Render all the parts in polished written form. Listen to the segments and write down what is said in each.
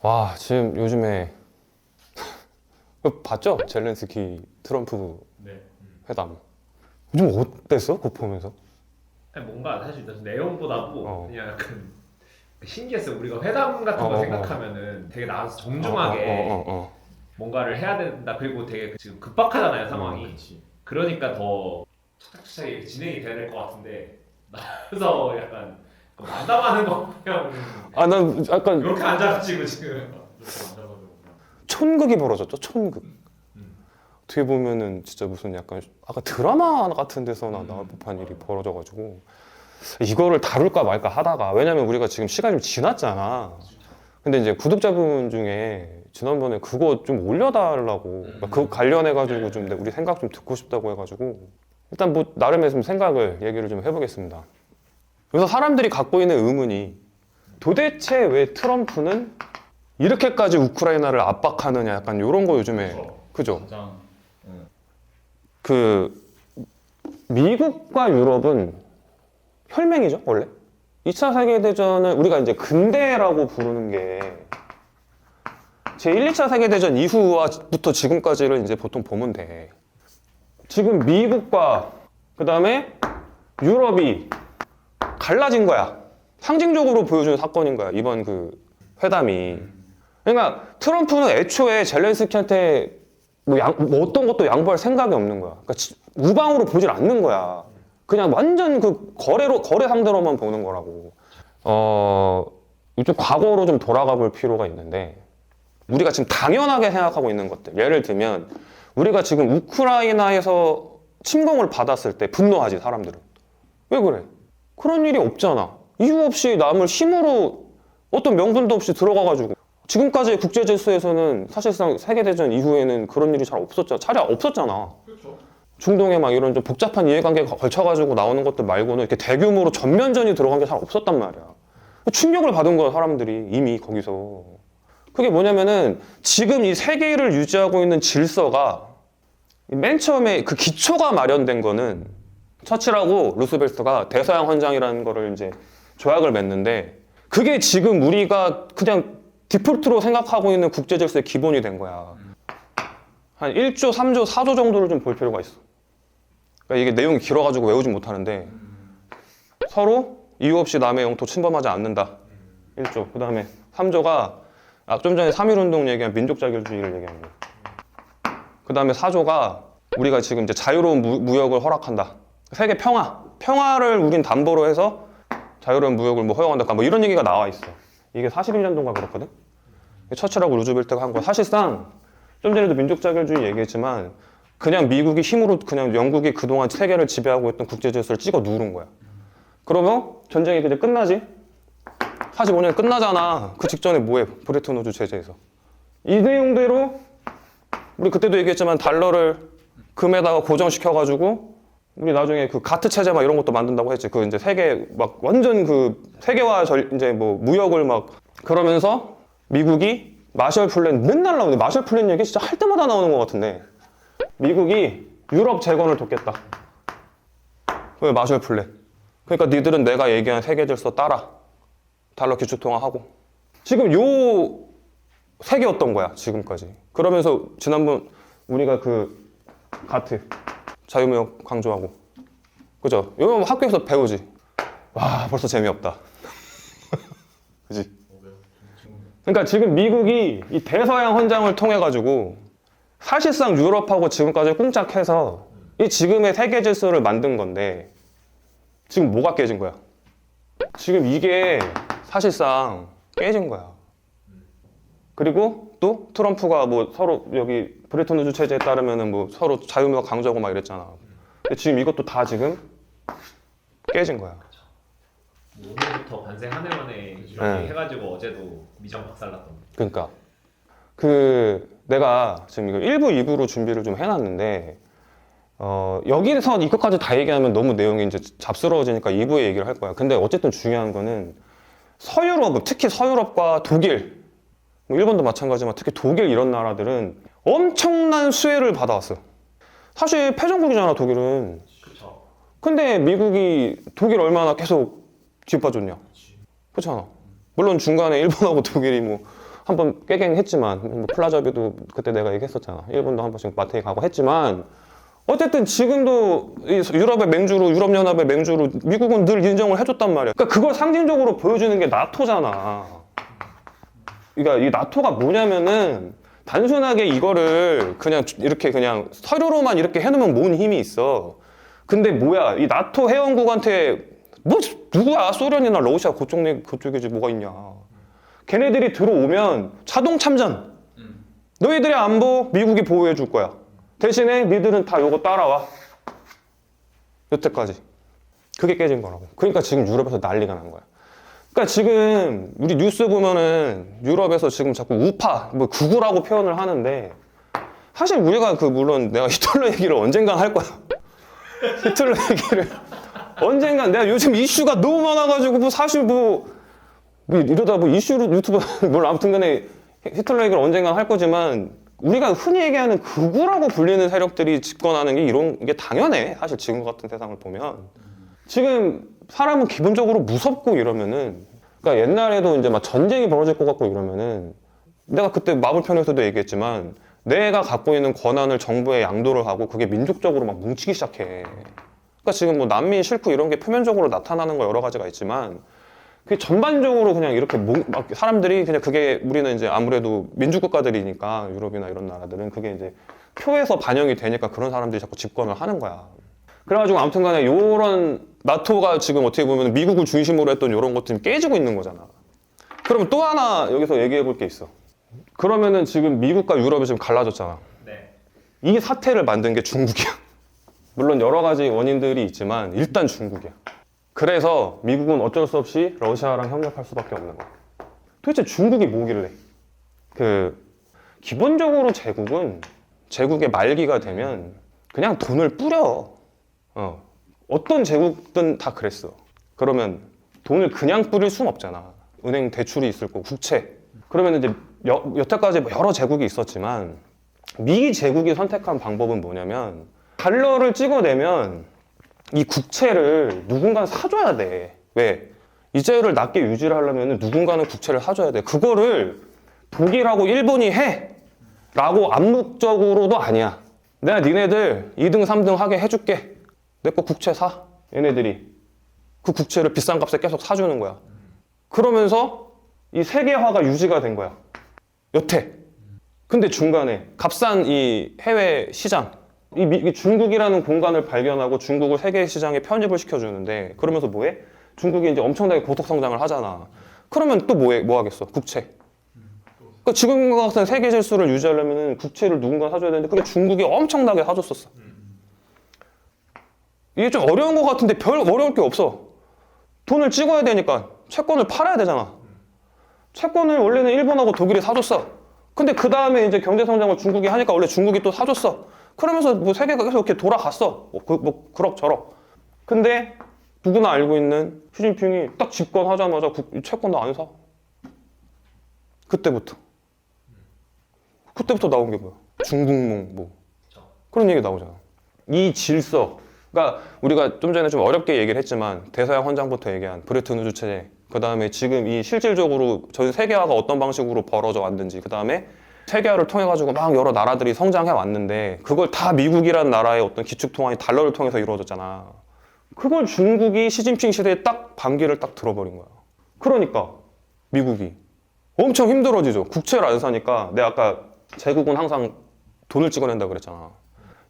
와, 지금 요즘에 봤죠? 젤렌스키 트럼프 네. 회담. 요즘 어땠어? 그거 보면서? 아니, 뭔가 사실 내용보다도 어. 그냥 약간 신기했어요. 우리가 회담 같은 거 생각하면은 되게 나와서 정중하게 뭔가를 해야 된다. 그리고 되게 지금 급박하잖아요, 상황이. 그러니까 더 차차차차히 진행이 돼야 될 것 같은데 나서 약간 만담하는 거 그냥 아, 난 약간 이렇게 앉아가지고 지금 이렇게 앉아가지고 촌극이 벌어졌죠? 촌극. 음. 어떻게 보면은 진짜 무슨 약간 아까 드라마 같은 데서나 나올 법한 일이 벌어져가지고 이거를 다룰까 말까 하다가, 왜냐면 우리가 지금 시간이 좀 지났잖아. 근데 이제 구독자분 중에 지난번에 그거 좀 올려달라고, 그러니까 그거 관련해가지고 좀 우리 생각 좀 듣고 싶다고 해가지고 일단 뭐 나름의 좀 생각을 얘기를 좀 해보겠습니다. 그래서 사람들이 갖고 있는 의문이, 도대체 왜 트럼프는 이렇게까지 우크라이나를 압박하느냐, 약간 이런 거 요즘에. 그죠? 가장 그 미국과 유럽은 혈맹이죠, 원래. 2차 세계대전을 우리가 이제 근대라고 부르는 게 제1, 2차 세계대전 이후부터 지금까지를 이제 보통 보면 돼. 지금 미국과 그 다음에 유럽이 갈라진 거야. 상징적으로 보여주는 사건인 거야, 이번 그 회담이. 그러니까 트럼프는 애초에 젤렌스키한테 뭐 어떤 것도 양보할 생각이 없는 거야. 그러니까 우방으로 보질 않는 거야. 그냥 완전 그 거래 상대로만 보는 거라고. 좀 과거로 좀 돌아가 볼 필요가 있는데, 우리가 지금 당연하게 생각하고 있는 것들. 예를 들면, 우리가 지금 우크라이나에서 침공을 받았을 때 분노하지, 사람들은. 왜 그래? 그런 일이 없잖아. 이유 없이 남을 힘으로 어떤 명분도 없이 들어가가지고. 지금까지의 국제 질서에서는 사실상 세계대전 이후에는 그런 일이 잘 없었잖아. 차례 없었잖아. 그렇죠. 중동에 막 이런 좀 복잡한 이해관계가 걸쳐가지고 나오는 것들 말고는 이렇게 대규모로 전면전이 들어간 게 잘 없었단 말이야. 충격을 받은 거야, 사람들이 이미 거기서. 그게 뭐냐면은 지금 이 세계를 유지하고 있는 질서가 맨 처음에 그 기초가 마련된 거는 처칠하고 루스벨트가 대서양 헌장이라는 거를 이제 조약을 맺는데, 그게 지금 우리가 그냥 디폴트로 생각하고 있는 국제 질서의 기본이 된 거야. 한 1조, 3조, 4조 정도를 좀 볼 필요가 있어. 그러니까 이게 내용이 길어가지고 외우진 못하는데, 서로 이유 없이 남의 영토 침범하지 않는다. 1조. 그 다음에 3조가 좀 전에 3.1운동 얘기한 민족 자결주의를 얘기하는 거야. 그 다음에 4조가 우리가 지금 이제 자유로운 무역을 허락한다. 세계 평화를 우린 담보로 해서 자유로운 무역을 뭐 허용한다. 뭐 이런 얘기가 나와 있어. 이게 41년도인가 그렇거든? 처칠하고 루즈벨트가 한 거야. 사실상 좀 전에도 민족 자결주의 얘기했지만 그냥 미국이 힘으로 그냥 영국이 그동안 세계를 지배하고 있던 국제 질서를 찍어 누른 거야. 그러면 전쟁이 이제 끝나지? 45년 끝나잖아. 그 직전에 뭐해? 브레튼 우즈 제재에서. 이 내용대로 우리 그때도 얘기했지만 달러를 금에다가 고정시켜가지고 우리 나중에 그 가트 체제 막 이런 것도 만든다고 했지. 그 이제 세계 막 완전 그 세계화 이제 뭐 무역을 막 그러면서 미국이 마셜 플랜 맨날 나오는데, 마셜 플랜 얘기 진짜 할 때마다 나오는 것 같은데, 미국이 유럽 재건을 돕겠다. 왜 마셜 플랜? 그러니까 니들은 내가 얘기한 세계 질서 따라. 달러 기축 통화하고. 지금 요 세계였던 거야, 지금까지. 그러면서 지난번 우리가 그 가트 자유무역 강조하고, 그죠? 이거 학교에서 배우지. 와, 벌써 재미없다. 그지? 그러니까 지금 미국이 이 대서양 헌장을 통해 가지고 사실상 유럽하고 지금까지 꽁짝해서 이 지금의 세계 질서를 만든 건데, 지금 뭐가 깨진 거야? 지금 이게 사실상 깨진 거야. 그리고 또 트럼프가 뭐 서로 여기 브레튼 우즈 체제에 따르면은 뭐 서로 자유무역 강조하고 막 이랬잖아. 근데 지금 이것도 다 지금 깨진 거야. 오늘부터 관세 한 해 만에 이렇게 네. 해가지고 어제도 미정 박살났던. 그러니까 내가 지금 이거 1부, 2부로 준비를 좀 해놨는데, 여기서 이것까지 다 얘기하면 너무 내용이 이제 잡스러워지니까 2부에 얘기를 할 거야. 근데 어쨌든 중요한 거는 서유럽, 특히 서유럽과 독일, 뭐 일본도 마찬가지지만 특히 독일 이런 나라들은 엄청난 수혜를 받아왔어. 사실 패전국이잖아, 독일은. 그렇죠. 근데 미국이 독일 얼마나 계속 뒷봐줬냐. 그렇잖아. 물론 중간에 일본하고 독일이 뭐 한번 깨갱했지만 뭐 플라자비도 그때 내가 얘기했었잖아. 일본도 한 번씩 마트에 가고 했지만 어쨌든 지금도 이 유럽의 맹주로 유럽연합의 맹주로 미국은 늘 인정을 해줬단 말이야. 그러니까 그걸 상징적으로 보여주는 게 나토잖아. 그러니까 이 나토가 뭐냐면은 단순하게 이거를 그냥 이렇게 그냥 서류로만 이렇게 해놓으면 뭔 힘이 있어. 근데 뭐야 이 나토 회원국한테 뭐 누구야 소련이나 러시아 그쪽이지 뭐가 있냐. 걔네들이 들어오면 자동 참전. 너희들의 안보 미국이 보호해 줄 거야. 대신에 니들은 다 요거 따라와. 여태까지. 그게 깨진 거라고. 그러니까 지금 유럽에서 난리가 난 거야. 그러니까 지금 우리 뉴스 보면은 유럽에서 지금 자꾸 우파, 뭐 극우라고 표현을 하는데 사실 우리가 물론 내가 히틀러 얘기를 언젠간 할 거야. 히틀러 얘기를 언젠간 내가 요즘 이슈가 너무 많아가지고 뭐 사실 뭐 이러다 뭐 이슈로 유튜브 뭘 아무튼 간에 히틀러 얘기를 언젠간 할 거지만 우리가 흔히 얘기하는 극우라고 불리는 세력들이 집권하는 게 이런 게 당연해. 사실 지금 같은 세상을 보면 지금 사람은 기본적으로 무섭고 이러면은 그러니까 옛날에도 이제 막 전쟁이 벌어질 것 같고 이러면은 내가 그때 마블 편에서도 얘기했지만 내가 갖고 있는 권한을 정부에 양도를 하고 그게 민족적으로 막 뭉치기 시작해. 그러니까 지금 뭐 난민 싫고 이런 게 표면적으로 나타나는 거 여러 가지가 있지만 그게 전반적으로 그냥 이렇게 막 사람들이 그냥 그게 우리는 이제 아무래도 민주국가들이니까 유럽이나 이런 나라들은 그게 이제 표에서 반영이 되니까 그런 사람들이 자꾸 집권을 하는 거야. 그래가지고 아무튼 간에 요런 나토가 지금 어떻게 보면 미국을 중심으로 했던 요런 것들이 깨지고 있는 거잖아. 그러면 또 하나 여기서 얘기해 볼 게 있어. 그러면은 지금 미국과 유럽이 지금 갈라졌잖아. 네. 이 사태를 만든 게 중국이야. 물론 여러 가지 원인들이 있지만 일단 중국이야. 그래서 미국은 어쩔 수 없이 러시아랑 협력할 수밖에 없는 거야. 도대체 중국이 뭐길래? 기본적으로 제국의 말기가 되면 그냥 돈을 뿌려. 어떤 제국든 다 그랬어. 그러면 돈을 그냥 뿌릴 수는 없잖아. 은행 대출이 있을 거고 국채. 그러면 이제 여태까지 여러 제국이 있었지만 미 제국이 선택한 방법은 뭐냐면 달러를 찍어내면 이 국채를 누군가 사줘야 돼. 왜? 이자율을 낮게 유지를 하려면 누군가는 국채를 사줘야 돼. 그거를 독일하고 일본이 해! 라고 암묵적으로도 아니야. 내가 니네들 2등, 3등 하게 해줄게. 내 거 국채 사. 얘네들이. 그 국채를 비싼 값에 계속 사주는 거야. 그러면서 이 세계화가 유지가 된 거야. 여태. 근데 중간에 값싼 이 해외 시장, 이 중국이라는 공간을 발견하고 중국을 세계 시장에 편입을 시켜주는데 그러면서 뭐해? 중국이 이제 엄청나게 고속 성장을 하잖아. 그러면 또 뭐 하겠어? 국채. 그러니까 지금과 같은 세계 질서를 유지하려면 국채를 누군가 사줘야 되는데 그게 중국이 엄청나게 사줬었어. 이게 좀 어려운 것 같은데 별 어려울 게 없어. 돈을 찍어야 되니까 채권을 팔아야 되잖아. 채권을 원래는 일본하고 독일이 사줬어. 근데 그 다음에 이제 경제 성장을 중국이 하니까 원래 중국이 또 사줬어. 그러면서 뭐 세계가 계속 이렇게 돌아갔어. 뭐 그럭저럭. 근데 누구나 알고 있는 시진핑이 딱 집권하자마자 채권도 안 사. 그때부터 나온 게 뭐야? 중국몽 뭐 그런 얘기 나오잖아. 이 질서. 그러니까 우리가 좀 전에 좀 어렵게 얘기를 했지만 대서양 헌장부터 얘기한 브레튼 우주 체제. 그 다음에 지금 이 실질적으로 전 세계화가 어떤 방식으로 벌어져 왔는지, 그 다음에 세계화를 통해 가지고 막 여러 나라들이 성장해 왔는데 그걸 다 미국이라는 나라의 어떤 기축 통화인 달러를 통해서 이루어졌잖아. 그걸 중국이 시진핑 시대에 딱 반기를 딱 들어버린 거야. 그러니까 미국이 엄청 힘들어지죠. 국채를 안 사니까. 내가 아까 제국은 항상 돈을 찍어낸다 그랬잖아.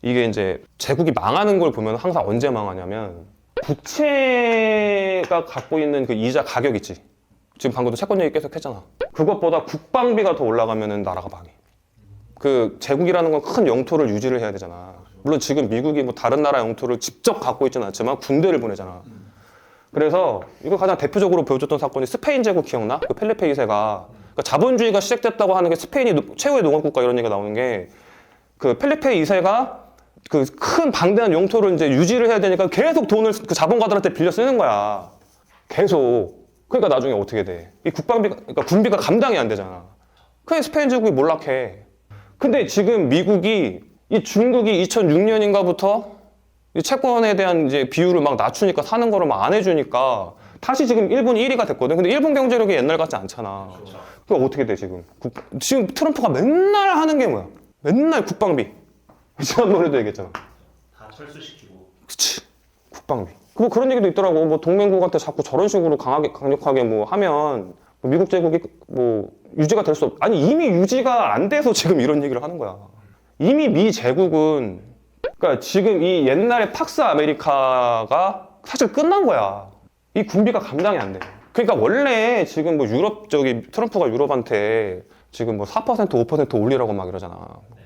이게 이제 제국이 망하는 걸 보면 항상 언제 망하냐면 국채가 갖고 있는 그 이자 가격 있지. 지금 방금도 채권 얘기 계속 했잖아. 그것보다 국방비가 더 올라가면은 나라가 망해. 그 제국이라는 건 큰 영토를 유지를 해야 되잖아. 물론 지금 미국이 뭐 다른 나라 영토를 직접 갖고 있지는 않지만 군대를 보내잖아. 그래서 이거 가장 대표적으로 보여줬던 사건이 스페인 제국 기억나? 그 펠리페 2세가 그러니까 자본주의가 시작됐다고 하는 게 스페인이 최후의 농업국가 이런 얘기가 나오는 게 그 펠리페 2세가 그 큰 방대한 영토를 이제 유지를 해야 되니까 계속 돈을 그 자본가들한테 빌려 쓰는 거야. 계속. 그러니까 나중에 어떻게 돼? 이 국방비가, 그러니까 군비가 감당이 안 되잖아. 그래 스페인 제국이 몰락해. 근데 지금 미국이 이 중국이 2006년인가부터 이 채권에 대한 이제 비율을 막 낮추니까 사는 거를 막 안 해주니까 다시 지금 일본이 1위가 됐거든. 근데 일본 경제력이 옛날 같지 않잖아. 그러니까 어떻게 돼 지금? 지금 트럼프가 맨날 하는 게 뭐야? 맨날 국방비. 지난번에도 얘기했잖아. 다 철수시키고. 그치. 국방비. 뭐 그런 얘기도 있더라고. 뭐 동맹국한테 자꾸 저런 식으로 강력하게 뭐 하면 뭐 미국 제국이 뭐 유지가 될 수 아니 이미 유지가 안 돼서 지금 이런 얘기를 하는 거야. 이미 미 제국은 그러니까 지금 이 옛날에 팍스 아메리카가 사실 끝난 거야. 이 군비가 감당이 안 돼. 그러니까 원래 지금 뭐 유럽 트럼프가 유럽한테 지금 뭐 4% 5% 올리라고 막 이러잖아.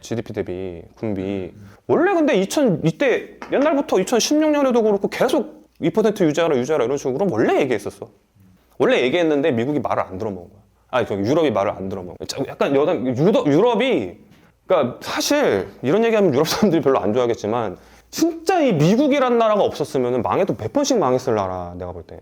GDP 대비 군비. 원래 근데 이때 옛날부터 2016년에도 그렇고 계속 2% 유지하라 이런 식으로 원래 얘기했었어. 원래 얘기했는데 미국이 말을 안 들어먹은 거야. 아니 유럽이 말을 안 들어먹은 거야. 약간 유럽이 그러니까 사실 이런 얘기하면 유럽 사람들이 별로 안 좋아하겠지만 진짜 이 미국이란 나라가 없었으면 망해도 몇 번씩 망했을 나라 내가 볼 때.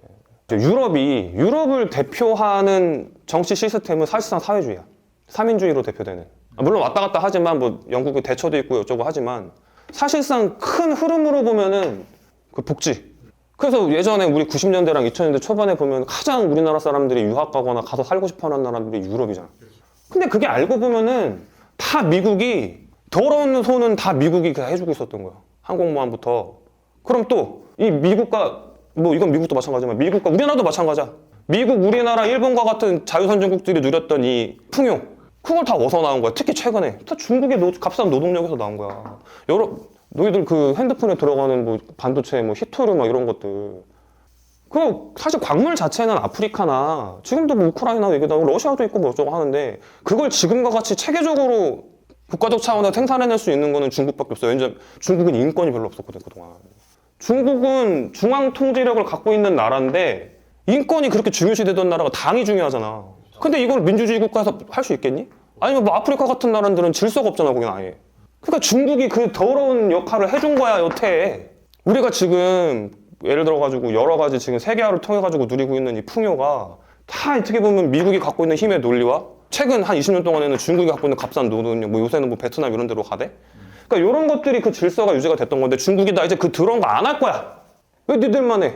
유럽을 대표하는 정치 시스템은 사실상 사회주의야. 삼인주의로 대표되는. 물론 왔다 갔다 하지만 뭐 영국의 대처도 있고 어쩌고 하지만 사실상 큰 흐름으로 보면은 그 복지. 그래서 예전에 우리 90년대랑 2000년대 초반에 보면 가장 우리나라 사람들이 유학 가거나 가서 살고 싶어 하는 나라들이 유럽이잖아. 근데 그게 알고 보면은 다 미국이 더러운 손은 다 미국이 해주고 있었던 거야. 항공모함부터. 그럼 또 이 미국과 뭐 이건 미국도 마찬가지지만 미국과 우리나라도 마찬가지야. 미국, 우리나라, 일본과 같은 자유선진국들이 누렸던 이 풍요 그걸 다 어디서 나온 거야? 특히 최근에 다 중국의 값싼 노동력에서 나온 거야. 너희들 그 핸드폰에 들어가는 뭐 반도체, 뭐 히토류 막 이런 것들 그 사실 광물 자체는 아프리카나 지금도 뭐 우크라이나 얘기도 하고 러시아도 있고 뭐 어쩌고 하는데 그걸 지금과 같이 체계적으로 국가적 차원에서 생산해낼 수 있는 거는 중국밖에 없어요. 왜냐면 중국은 인권이 별로 없었거든 그동안. 중국은 중앙 통제력을 갖고 있는 나라인데 인권이 그렇게 중요시되던 나라가 당이 중요하잖아. 근데 이걸 민주주의 국가에서 할 수 있겠니? 아니면 뭐 아프리카 같은 나라들은 질서가 없잖아 거긴 아예. 그러니까 중국이 그 더러운 역할을 해준 거야 여태. 우리가 지금 예를 들어가지고 여러 가지 지금 세계화를 통해가지고 누리고 있는 이 풍요가 다 어떻게 보면 미국이 갖고 있는 힘의 논리와 최근 한 20년 동안에는 중국이 갖고 있는 값싼 노동력, 뭐 요새는 뭐 베트남 이런 데로 가대? 그러니까 이런 것들이 그 질서가 유지가 됐던 건데 중국이 나 이제 그 더러운 거 안 할 거야. 왜 니들만 해?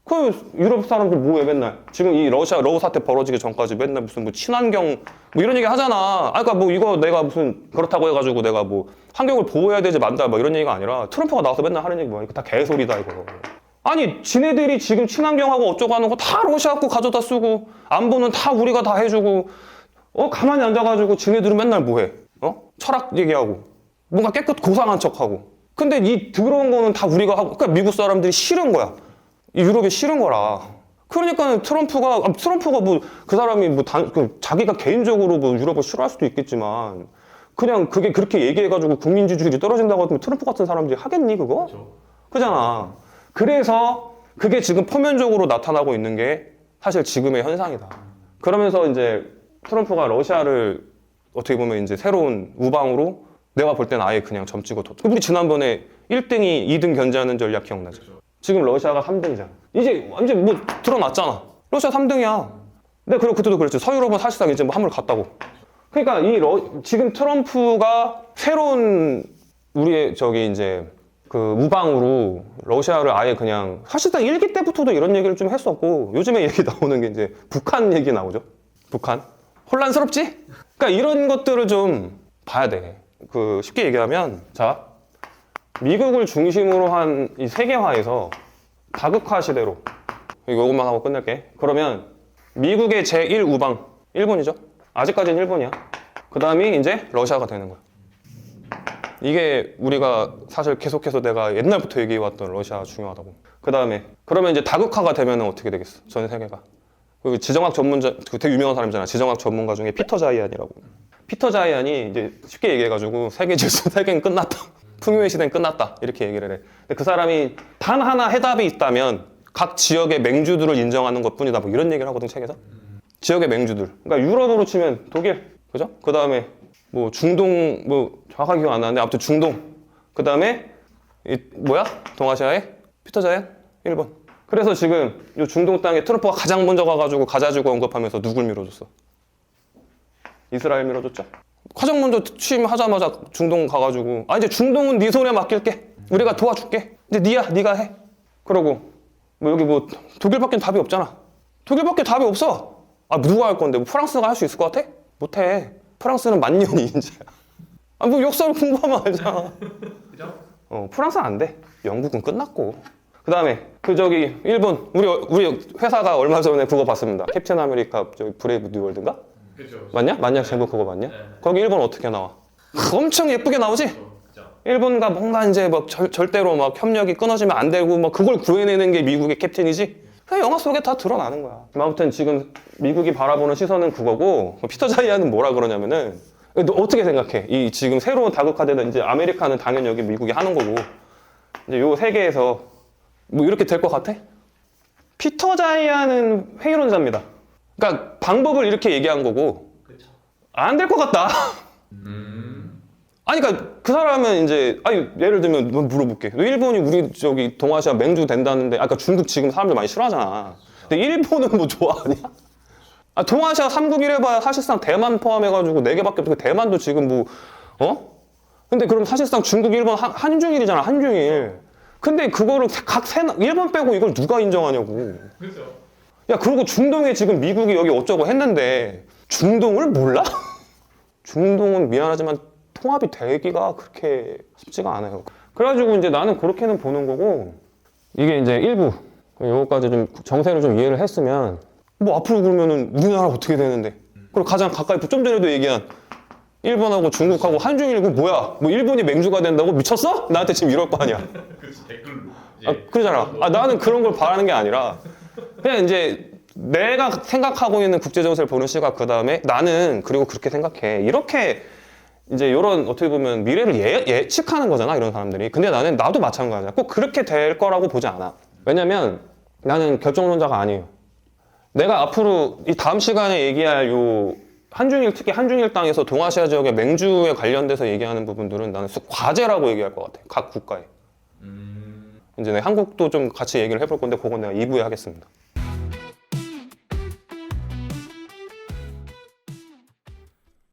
그 유럽 사람들 뭐해 맨날? 지금 이 러우 사태 벌어지기 전까지 맨날 무슨 뭐 친환경 뭐 이런 얘기 하잖아. 아 그러니까 뭐 이거 내가 무슨 그렇다고 해가지고 내가 뭐 환경을 보호해야 되지 만다 뭐 이런 얘기가 아니라 트럼프가 나와서 맨날 하는 얘기 뭐야? 이거 다 개소리다 이거. 아니 지네들이 지금 친환경하고 어쩌고 하는 거 다 러시아 거 가져다 쓰고 안보는 다 우리가 다 해주고 가만히 앉아가지고 지네들은 맨날 뭐해? 철학 얘기하고 뭔가 깨끗 고상한 척하고 근데 이 더러운 거는 다 우리가 하고 그러니까 미국 사람들이 싫은 거야. 이 유럽이 싫은 거라. 그러니까 트럼프가 뭐 그 사람이 뭐 자기가 개인적으로 뭐 유럽을 싫어할 수도 있겠지만 그냥 그게 그렇게 얘기해가지고 국민 지지율이 떨어진다고 하면 트럼프 같은 사람들이 하겠니 그거? 그렇죠. 그잖아. 그래서 그게 지금 표면적으로 나타나고 있는 게 사실 지금의 현상이다. 그러면서 이제 트럼프가 러시아를 어떻게 보면 이제 새로운 우방으로 내가 볼 때는 아예 그냥 점 찍어 뒀죠. 우리 지난번에 1등이 2등 견제하는 전략 기억나죠? 그렇죠. 지금 러시아가 3등이잖아. 이제 완전 뭐 드러났잖아. 러시아 3등이야. 근데 그때도 그랬지. 서유럽은 사실상 이제 뭐 함을 갔다고. 그러니까 지금 트럼프가 새로운 우리의 이제 그 우방으로 러시아를 아예 그냥 사실상 1기 때부터도 이런 얘기를 좀 했었고 요즘에 얘기 나오는 게 이제 북한 얘기 나오죠. 북한. 혼란스럽지? 그러니까 이런 것들을 좀 봐야 돼. 쉽게 얘기하면 자 미국을 중심으로 한 이 세계화에서 다극화 시대로 이것만 하고 끝낼게. 그러면 미국의 제1우방 일본이죠. 아직까지는 일본이야. 그 다음이 이제 러시아가 되는 거야. 이게 우리가 사실 계속해서 내가 옛날부터 얘기해왔던 러시아 중요하다고. 그 다음에 그러면 이제 다극화가 되면 어떻게 되겠어? 전 세계가. 그 지정학 전문자, 되게 유명한 사람이잖아. 지정학 전문가 중에 피터 자이안이라고. 피터 자이안이 이제 쉽게 얘기해가지고 세계 질서, 세계는 끝났다. 풍요의 시대는 끝났다. 이렇게 얘기를 해. 근데 그 사람이 단 하나 해답이 있다면 각 지역의 맹주들을 인정하는 것 뿐이다. 뭐 이런 얘기를 하거든, 책에서. 지역의 맹주들. 그러니까 유럽으로 치면 독일. 그죠? 그 다음에 뭐 중동, 뭐 정확하게 기억 안 나는데 아무튼 중동. 그 다음에 동아시아의 피터 자이안? 일본. 그래서 지금 이 중동 땅에 트럼프가 가장 먼저 가가지고 가자지구 언급하면서 누굴 밀어줬어? 이스라엘 밀어줬죠. 가장 먼저 취임하자마자 중동 가가지고 이제 중동은 네 손에 맡길게. 우리가 도와줄게. 이제 네가 해. 그러고 뭐 여기 뭐 독일밖에 답이 없잖아. 독일밖에 답이 없어. 아 누가 할 건데? 뭐 프랑스가 할 수 있을 것 같아? 못해. 프랑스는 만년이 인재야. 아 뭐 역사를 공부하면 알잖아. 그죠? 프랑스는 안 돼. 영국은 끝났고. 그 다음에 그 저기 일본 우리 회사가 얼마 전에 그거 봤습니다. 캡틴 아메리카 저기 브레이브 뉴월드인가? 그죠. 맞냐? 맞냐? 제목 그거 맞냐? 네. 거기 일본 어떻게 나와? 엄청 예쁘게 나오지? 그죠. 일본과 뭔가 이제 막 절대로 막 협력이 끊어지면 안 되고 막 그걸 구해내는 게 미국의 캡틴이지? 그냥 영화 속에 다 드러나는 거야. 아무튼 지금 미국이 바라보는 시선은 그거고 피터 자이아는 뭐라 그러냐면은 너 어떻게 생각해? 이 지금 새로운 다극화되는 이제 아메리카는 당연히 여기 미국이 하는 거고 이제 요 세계에서 뭐 이렇게 될 것 같아? 피터 자이아는 회의론자입니다. 그러니까 방법을 이렇게 얘기한 거고 그쵸. 안 될 것 같다. 아니 그러니까 그 사람은 이제 아니 예를 들면 넌 물어볼게. 너 일본이 우리 저기 동아시아 맹주 된다는데 아까 중국 지금 사람들 많이 싫어하잖아. 근데 일본은 뭐 좋아하냐? 아 동아시아 3국 이래봐야 사실상 대만 포함해가지고 4개밖에 없고 대만도 지금 뭐 근데 그럼 사실상 중국 일본 한중일이잖아 한중일. 근데 그거를 일본 빼고 이걸 누가 인정하냐고. 그죠. 야 그리고 중동에 지금 미국이 여기 어쩌고 했는데 중동을 몰라? 중동은 미안하지만 통합이 되기가 그렇게 쉽지가 않아요. 그래가지고 이제 나는 그렇게는 보는 거고 이게 이제 일부 요거까지 좀 정세를 좀 이해를 했으면 뭐 앞으로 그러면은 우리나라 어떻게 되는데 그리고 가장 가까이 좀 전에도 얘기한 일본하고 중국하고 한중일 그 뭐야 뭐 일본이 맹주가 된다고 미쳤어? 나한테 지금 이럴 거 아니야. 그렇지 댓글로. 그러잖아. 나는 그런 걸 바라는 게 아니라 그냥 이제 내가 생각하고 있는 국제 정세를 보는 시각 그 다음에 나는 그리고 그렇게 생각해 이렇게 이제 이런 어떻게 보면 미래를 예측하는 거잖아 이런 사람들이. 근데 나도 마찬가지야. 꼭 그렇게 될 거라고 보지 않아. 왜냐면 나는 결정론자가 아니에요. 내가 앞으로 이 다음 시간에 얘기할 요 한중일 특히 한중일 땅에서 동아시아 지역의 맹주에 관련돼서 얘기하는 부분들은 나는 과제라고 얘기할 것 같아. 각 국가에. 이제 내 한국도 좀 같이 얘기를 해볼 건데 그건 내가 2부에 하겠습니다.